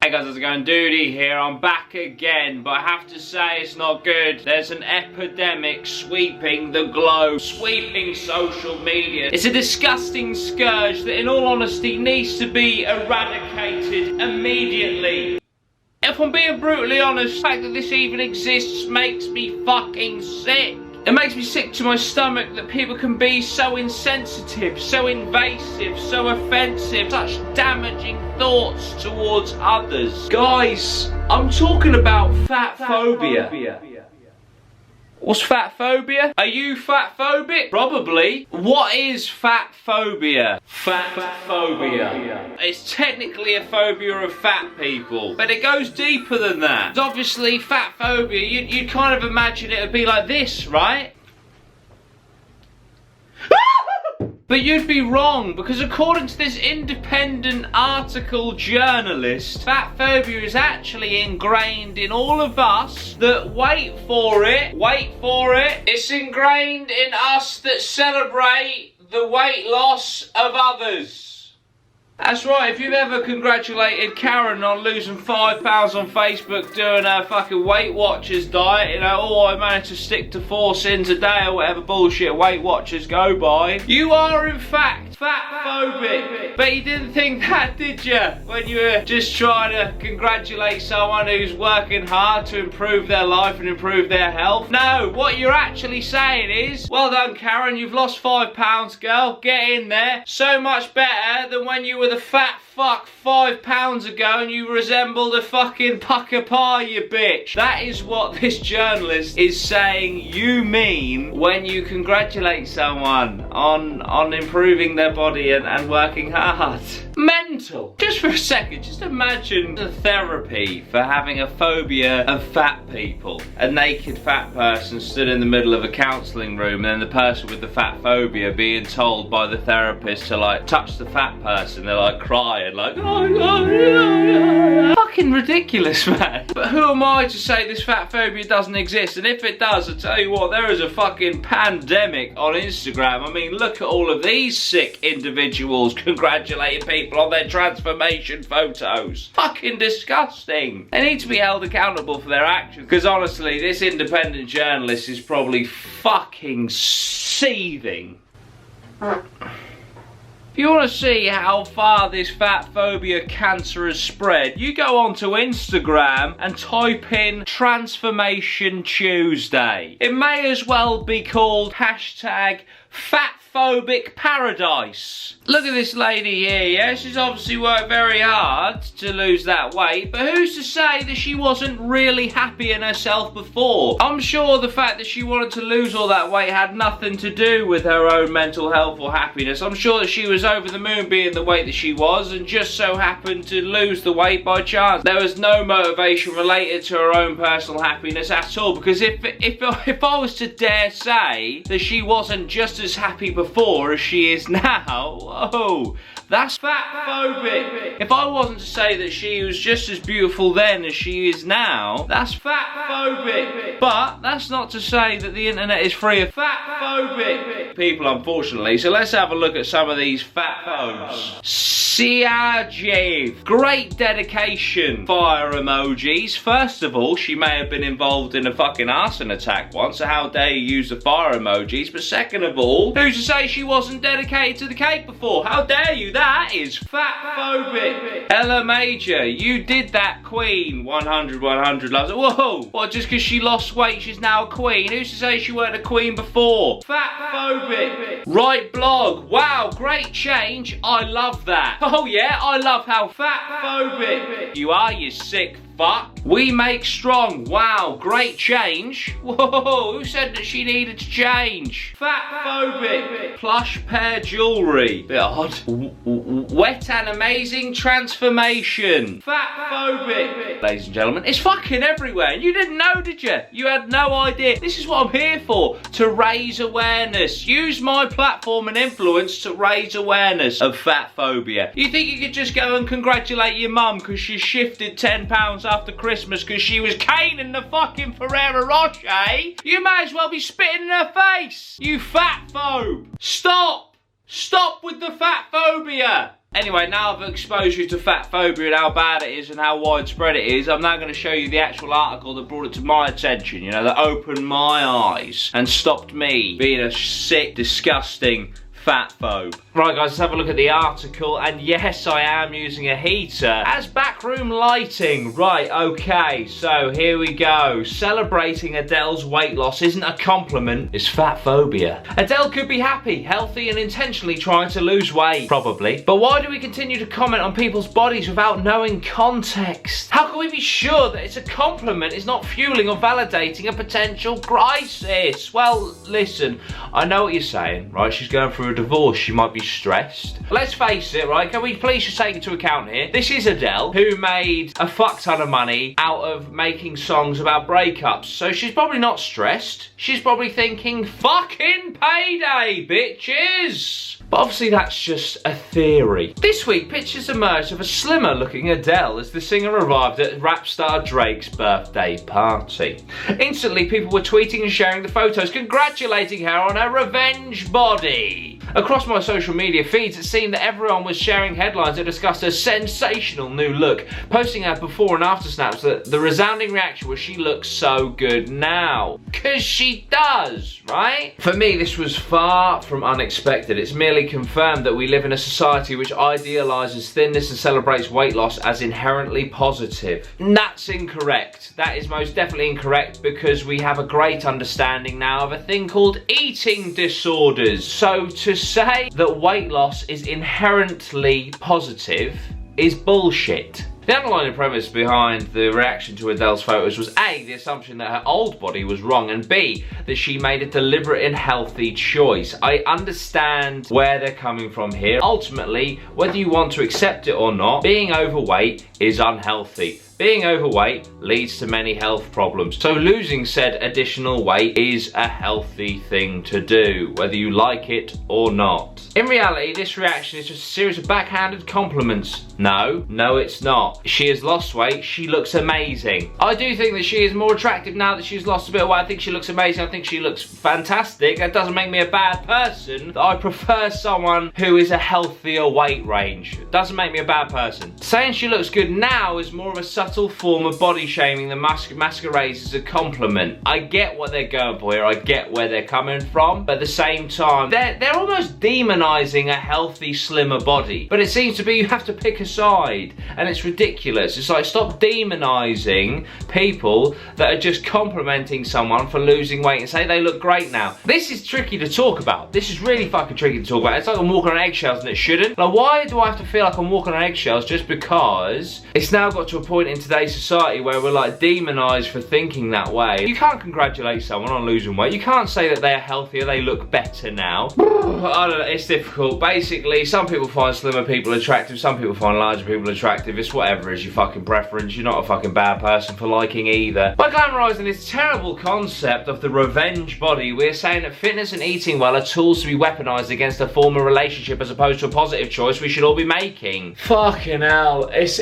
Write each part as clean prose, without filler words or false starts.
Hey guys, how's it going? Dudey here. I'm back again, but I have to say it's not good. There's an epidemic sweeping the globe, sweeping social media. It's a disgusting scourge that, in all honesty, needs to be eradicated immediately. If I'm being brutally honest, the fact that this even exists makes me fucking sick. It makes me sick to my stomach that people can be so insensitive, so invasive, so offensive, such damaging thoughts towards others. Guys, I'm talking about fat phobia. What's fat phobia? Are you fat phobic? Probably. What is fat phobia? Fat phobia. It's technically a phobia of fat people, but it goes deeper than that. Obviously, fat phobia, you'd kind of imagine it would be like this, right? But you'd be wrong, because according to this independent article journalist, fat phobia is actually ingrained in all of us that, wait for it, it's ingrained in us that celebrate the weight loss of others. That's right, if you've ever congratulated Karen on losing 5 pounds on Facebook doing her fucking Weight Watchers diet, you know, oh, I managed to stick to 4 sins a day or whatever bullshit Weight Watchers go by, you are in fact fat phobic. But you didn't think that, did you? When you were just trying to congratulate someone who's working hard to improve their life and improve their health. No, what you're actually saying is, well done Karen, you've lost 5 pounds girl, get in there. So much better than when you were the fat fuck 5 pounds ago and you resembled a fucking pucker pie, you bitch. That is what this journalist is saying you mean when you congratulate someone on improving their body and working hard. Mental. Just for a second, just imagine the therapy for having a phobia of fat people. A naked fat person stood in the middle of a counselling room, and then the person with the fat phobia being told by the therapist to like touch the fat person. They're like crying like, oh God, yeah. Fucking ridiculous, man. But who am I to say this fat phobia doesn't exist? And if it does, I tell you what, there is a fucking pandemic on Instagram. I mean, look at all of these sick individuals congratulating people on their transformation photos. Fucking disgusting. They need to be held accountable for their actions. Because honestly, this independent journalist is probably fucking seething. If you want to see how far this fat phobia cancer has spread, you go onto Instagram and type in Transformation Tuesday. It may as well be called hashtag fatphobic paradise. Look at this lady here, yeah? She's obviously worked very hard to lose that weight, but who's to say that she wasn't really happy in herself before? I'm sure the fact that she wanted to lose all that weight had nothing to do with her own mental health or happiness. I'm sure that she was over the moon being the weight that she was and just so happened to lose the weight by chance. There was no motivation related to her own personal happiness at all, because if I was to dare say that she wasn't just as happy before as she is now, whoa, that's fat phobic. If I wasn't to say that she was just as beautiful then as she is now, that's fat phobic. But that's not to say that the internet is free of fat phobic people, unfortunately. So let's have a look at some of these fat phobes. Siajev, great dedication, fire emojis. First of all, she may have been involved in a fucking arson attack once, so how dare you use the fire emojis? But second of all, who's to say she wasn't dedicated to the cake before? How dare you? That is fat phobic. Ella Major, you did that queen. 100 loves it. Whoa, what, just because she lost weight she's now a queen? Who's to say she weren't a queen before? Fat phobic. Right blog, wow, great change, I love that. Oh yeah, I love how fat phobic you are, you sick fuck. We make strong, wow, great change. Whoa, who said that she needed to change? Fat phobic. Plush pair jewellery, bit odd. Wet and amazing transformation. Fat phobic. Ladies and gentlemen, it's fucking everywhere. And you didn't know, did you? You had no idea. This is what I'm here for, to raise awareness. Use my platform and influence to raise awareness of fat phobia. You think you could just go and congratulate your mum because she shifted 10 pounds after Christmas because she was caning the fucking Ferrero Rocher? You may as well be spitting in her face, you fat phobe. Stop! Stop with the fat phobia! Anyway, now I've exposed you to fat phobia and how bad it is and how widespread it is, I'm now going to show you the actual article that brought it to my attention, you know, that opened my eyes and stopped me being a sick, disgusting fat phobe. Right guys, let's have a look at the article, and yes, I am using a heater as backroom lighting. Right, okay, so here we go. Celebrating Adele's weight loss isn't a compliment, it's fat phobia. Adele could be happy, healthy, and intentionally trying to lose weight. Probably. But why do we continue to comment on people's bodies without knowing context? How can we be sure that it's a compliment, it's not fueling or validating a potential crisis? Well, listen, I know what you're saying, right? She's going through a divorce, she might be stressed. Let's face it, right? Can we please just take into account here? This is Adele, who made a fuck ton of money out of making songs about breakups. So she's probably not stressed. She's probably thinking, fucking payday, bitches! But obviously that's just a theory. This week, pictures emerged of a slimmer looking Adele as the singer arrived at rap star Drake's birthday party. Instantly, people were tweeting and sharing the photos, congratulating her on her revenge body. Across my social media feeds, it seemed that everyone was sharing headlines that discussed her sensational new look, posting her before and after snaps. That the resounding reaction was, she looks so good now. Cause she does, right? For me, this was far from unexpected. It's merely confirmed that we live in a society which idealises thinness and celebrates weight loss as inherently positive. And that's incorrect. That is most definitely incorrect, because we have a great understanding now of a thing called eating disorders. So to say that weight loss is inherently positive is bullshit. The underlying premise behind the reaction to Adele's photos was A, the assumption that her old body was wrong, and B, that she made a deliberate and healthy choice. I understand where they're coming from here. Ultimately, whether you want to accept it or not, being overweight is unhealthy. Being overweight leads to many health problems. So losing said additional weight is a healthy thing to do, whether you like it or not. In reality, this reaction is just a series of backhanded compliments. No, it's not. She has lost weight, she looks amazing. I do think that she is more attractive now that she's lost a bit of weight. I think she looks amazing, I think she looks fantastic. That doesn't make me a bad person. I prefer someone who is a healthier weight range. It doesn't make me a bad person. Saying she looks good now is more of a subtle form of body shaming that masquerades as a compliment. I get what they're going for here, I get where they're coming from, but at the same time, they're almost demonizing a healthy, slimmer body. But it seems to be you have to pick a side, and it's ridiculous. It's like, stop demonizing people that are just complimenting someone for losing weight and say they look great now. This is tricky to talk about. This is really fucking tricky to talk about. It's like I'm walking on eggshells and it shouldn't. Like, why do I have to feel like I'm walking on eggshells just because it's now got to a point in today's society where we're like demonized for thinking that way? You can't congratulate someone on losing weight. You can't say that they're healthier, they look better now. I don't know, it's difficult. Basically, some people find slimmer people attractive, some people find larger people attractive. It's whatever is your fucking preference. You're not a fucking bad person for liking either. By glamorizing this terrible concept of the revenge body, we're saying that fitness and eating well are tools to be weaponized against a former relationship as opposed to a positive choice we should all be making. Fucking hell. It's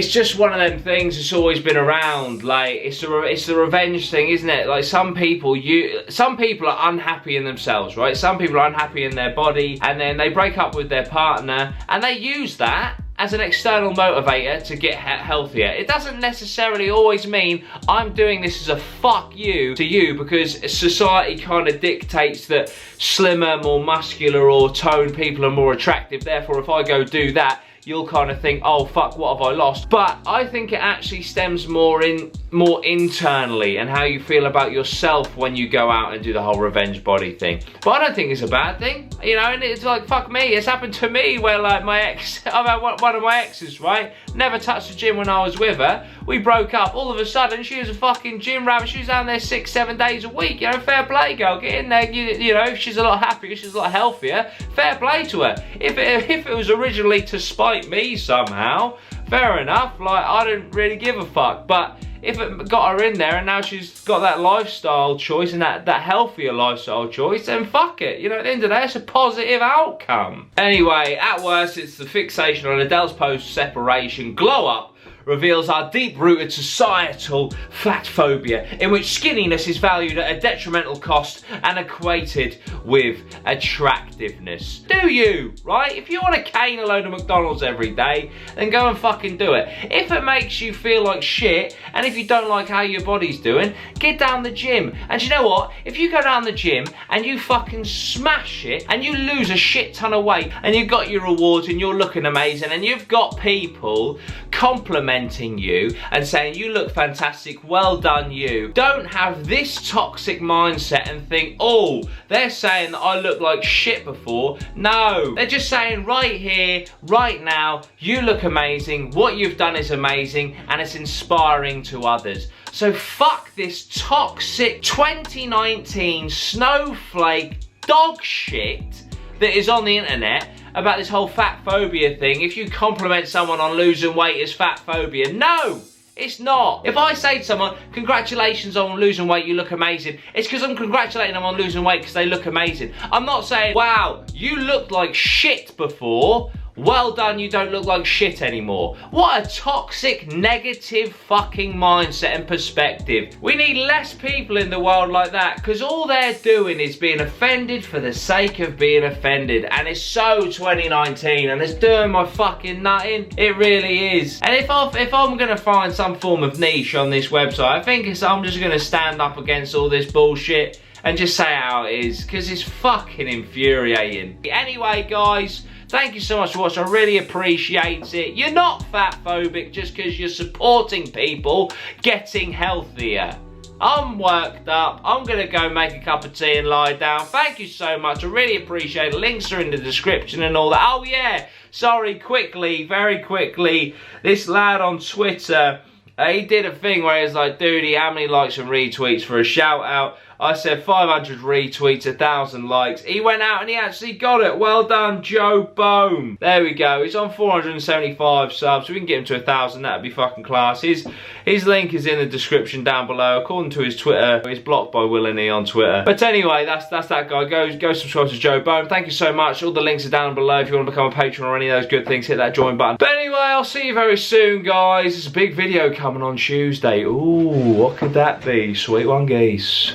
just one of them things that's always been around. Like, it's the revenge thing, isn't it? Like, some people are unhappy in themselves, right? Some people are unhappy in their body, and then they break up with their partner, and they use that as an external motivator to get healthier. It doesn't necessarily always mean I'm doing this as a fuck you to you because society kind of dictates that slimmer, more muscular or toned people are more attractive. Therefore, if I go do that, you'll kind of think, oh fuck, what have I lost? But I think it actually stems more internally and how you feel about yourself when you go out and do the whole revenge body thing. But I don't think it's a bad thing, you know. And it's like, fuck me, it's happened to me where like my ex, I've had one of my exes, right, never touched the gym when I was with her. We broke up, all of a sudden she was a fucking gym rabbit. She was down there 6-7 days a week, you know. Fair play, girl, get in there. You know, if she's a lot happier, she's a lot healthier, fair play to her. If it was originally to spite me somehow, fair enough. Like, I didn't really give a fuck. But if it got her in there and now she's got that lifestyle choice and that healthier lifestyle choice, then fuck it. You know, at the end of the day, it's a positive outcome. Anyway, at worst, it's the fixation on Adele's post-separation glow-up reveals our deep-rooted societal fat phobia, in which skinniness is valued at a detrimental cost and equated with attractiveness. Do you, right? If you want to cane a load of McDonald's every day, then go and fucking do it. If it makes you feel like shit, and if you don't like how your body's doing, get down the gym. And you know what? If you go down the gym and you fucking smash it, and you lose a shit ton of weight, and you've got your rewards and you're looking amazing, and you've got people complimenting you and saying you look fantastic, well done you. Don't have this toxic mindset and think, oh, they're saying that I look like shit before. No, they're just saying right here, right now, you look amazing, what you've done is amazing, and it's inspiring to others. So fuck this toxic 2019 snowflake dog shit that is on the internet about this whole fat phobia thing. If you compliment someone on losing weight as fat phobia, no, it's not. If I say to someone, congratulations on losing weight, you look amazing, it's because I'm congratulating them on losing weight because they look amazing. I'm not saying, wow, you looked like shit before, well done, you don't look like shit anymore. What a toxic, negative fucking mindset and perspective. We need less people in the world like that, because all they're doing is being offended for the sake of being offended. And it's so 2019, and it's doing my fucking nutting. It really is. And if I'm gonna find some form of niche on this website, I think I'm just gonna stand up against all this bullshit and just say how it is, because it's fucking infuriating. Anyway, guys, thank you so much for watching. I really appreciate it. You're not fat phobic just because you're supporting people getting healthier. I'm worked up. I'm going to go make a cup of tea and lie down. Thank you so much. I really appreciate it. Links are in the description and all that. Oh yeah, sorry, quickly, very quickly, this lad on Twitter, he did a thing where he was like, Dudey, how many likes and retweets for a shout out? I said 500 retweets, 1,000 likes. He went out and he actually got it. Well done, Joe. Boom. There we go. He's on 475 subs. We can get him to 1,000. That'd be fucking class. His link is in the description down below. According to his Twitter, he's blocked by Will and E on Twitter. But anyway, that's that guy. Go subscribe to Joe Boom. Thank you so much. All the links are down below. If you want to become a patron or any of those good things, hit that join button. But anyway, I'll see you very soon, guys. There's a big video coming on Tuesday. Ooh, what could that be? Sweet one, geese.